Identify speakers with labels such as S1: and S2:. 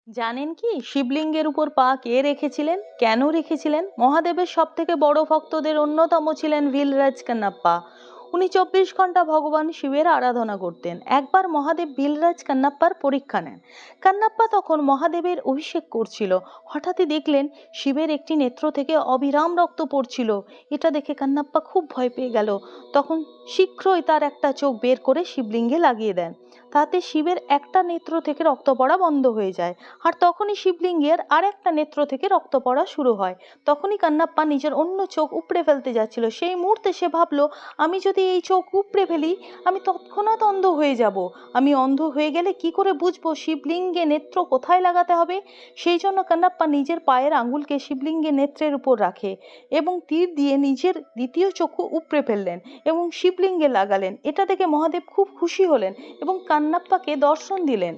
S1: জানেন কি শিবলিঙ্গের উপর পা কে রেখেছিলেন, কেন রেখেছিলেন? মহাদেবের সব থেকে বড় ভক্তদের অন্যতম ছিলেন ভিলরাজ কান্নাপ্পা। উনি 24 ঘন্টা ভগবান শিবের আরাধনা করতেন। একবার মহাদেব ভিলরাজ কান্নাপ্পার পরীক্ষা নেন। কান্নাপ্পা তখন মহাদেবের অভিষেক করছিল। হঠাৎই দেখলেন শিবের একটি নেত্র থেকে অবিরাম রক্ত পড়ছিল। এটা দেখে কান্নাপ্পা খুব ভয় পেয়ে গেল। তখন শীঘ্রই তার একটা চোখ বের করে শিবলিঙ্গে লাগিয়ে দেন। তাতে শিবের একটা নেত্র থেকে রক্ত পড়া বন্ধ হয়ে যায়। আর তখনই শিবলিঙ্গের আর একটা নেত্র থেকে রক্ত পড়া শুরু হয়। তখনই কান্নাপ্পা নিজের অন্য চোখ উপড়ে ফেলতে যাচ্ছিল। সেই মুহূর্তে সে ভাবলো, আমি যদি এই চোখ উপড়ে ফেলি আমি তৎক্ষণাৎ অন্ধ হয়ে যাব। আমি অন্ধ হয়ে গেলে কি করে বুঝবো শিবলিঙ্গে নেত্র কোথায় লাগাতে হবে? সেই জন্য কান্নাপ্পা নিজের পায়ের আঙুলকে শিবলিঙ্গে নেত্রের উপর রাখে এবং তীর দিয়ে নিজের দ্বিতীয় চক্ষু উপড়ে ফেললেন এবং শিবলিঙ্গে লাগালেন। এটা দেখে মহাদেব খুব খুশি হলেন এবং কান্নাপ্পাকে দর্শন দিলেন।